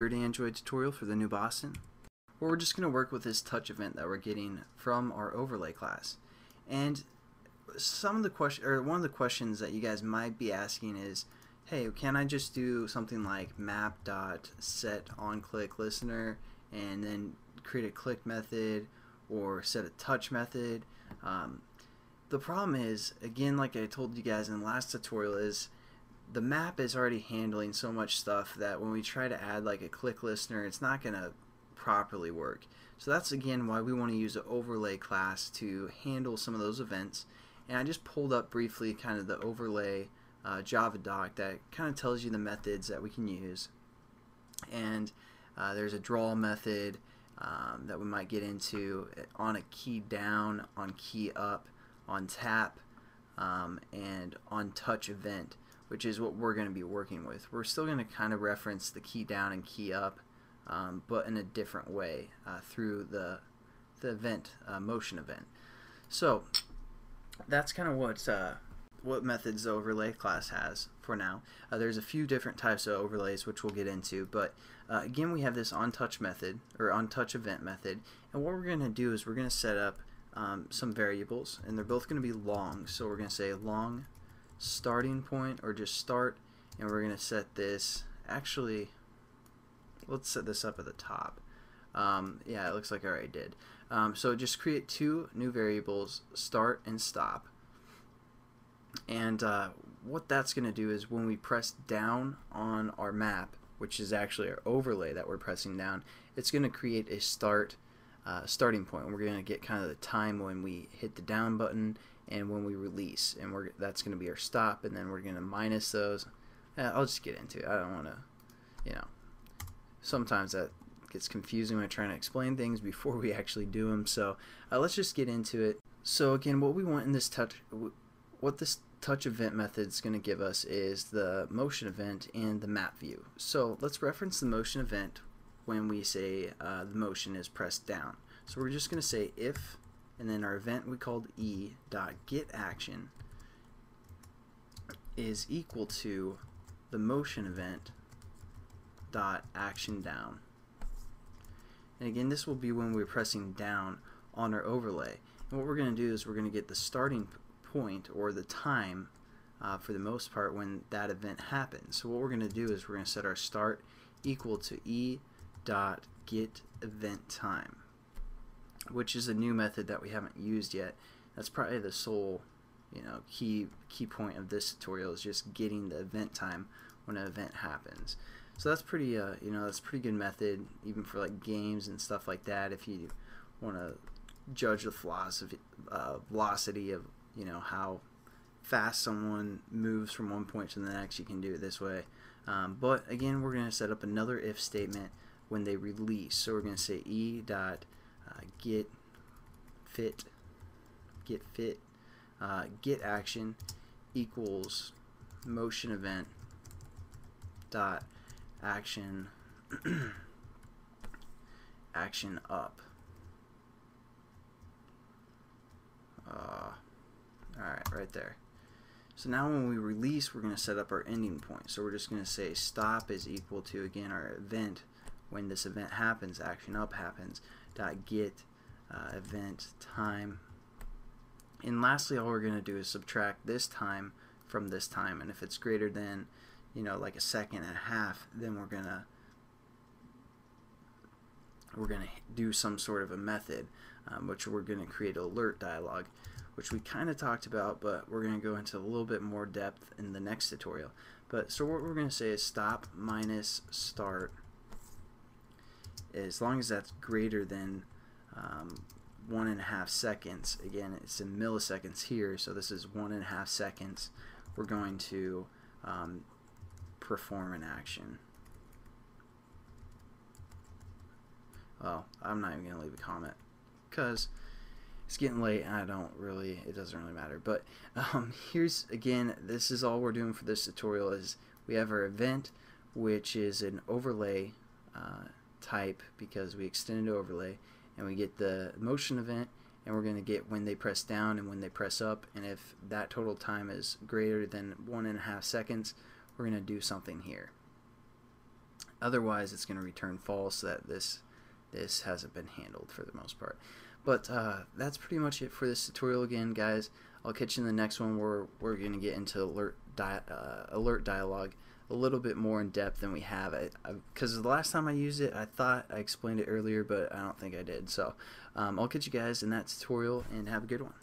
third Android tutorial for the new Boston, where we're just going to work with this touch event that we're getting from our overlay class. And one of the questions that you guys might be asking is, hey, can I just do something like map.setOnClickListener and then create a click method or set a touch method? The problem is, again, like I told you guys in the last tutorial, is the map is already handling so much stuff that when we try to add like a click listener, it's not going to properly work. So that's again why we want to use an overlay class to handle some of those events. And I just pulled up briefly kind of the overlay Java doc that kind of tells you the methods that we can use. And there's a draw method that we might get into on a key down, on key up, on tap, and on touch event, which is what we're going to be working with. We're still going to kind of reference the key down and key up, but in a different way through the event, motion event. So that's kind of what methods the overlay class has for now. There's a few different types of overlays which we'll get into, but again, we have this onTouch method or onTouch event method, and what we're going to do is we're going to set up some variables, and they're both going to be long. So we're going to say long starting point or just start, and we're going to set this, actually let's set this up at the top. Yeah, it looks like I already did. So just create two new variables, start and stop. And what that's going to do is when we press down on our map, which is actually our overlay that we're pressing down, it's going to create a starting point. We're going to get kind of the time when we hit the down button and when we release, and that's going to be our stop, and then we're going to minus those. I'll just get into it. I don't want to, sometimes that gets confusing when I'm trying to explain things before we actually do them. So let's just get into it. So again, what we want in this what this touch event method is going to give us is the motion event and the map view. So let's reference the motion event when we say the motion is pressed down. So we're just going to say if, and then our event we called e.getAction is equal to the motion event dot action down. And again, this will be when we're pressing down on our overlay. And what we're going to do is we're going to get the starting point or the time for the most part when that event happens. So what we're going to do is we're going to set our start equal to e.getEventTime, which is a new method that we haven't used yet. That's probably the sole key point of this tutorial, is just getting the event time when an event happens. So that's pretty that's a pretty good method even for like games and stuff like that. If you want to judge the velocity of how fast someone moves from one point to the next, you can do it this way. But again, we're going to set up another if statement when they release. So we're going to say getAction equals motion event dot action action up. Alright, right there. So now when we release, we're going to set up our ending point. So we're just going to say stop is equal to, again, our event when this event happens, action up happens, dot get event time. And lastly, all we're going to do is subtract this time from this time, and if it's greater than like a second and a half, then we're gonna do some sort of a method, which we're gonna create an alert dialog, which we kind of talked about, but we're gonna go into a little bit more depth in the next tutorial. But so what we're gonna say is stop minus start, as long as that's greater than 1.5 seconds. Again, it's in milliseconds here, so this is 1.5 seconds. We're going to perform an action. Well, I'm not even going to leave a comment because it's getting late and it doesn't really matter. But here's, again, this is all we're doing for this tutorial. Is we have our event, which is an overlay type because we extended overlay, and we get the motion event, and we're going to get when they press down and when they press up, and if that total time is greater than 1.5 seconds, we're going to do something here. Otherwise, it's going to return false that this hasn't been handled for the most part. But that's pretty much it for this tutorial again, guys. I'll catch you in the next one where we're going to get into alert dialog a little bit more in depth than we have. Because the last time I used it, I thought I explained it earlier, but I don't think I did. So I'll catch you guys in that tutorial, and have a good one.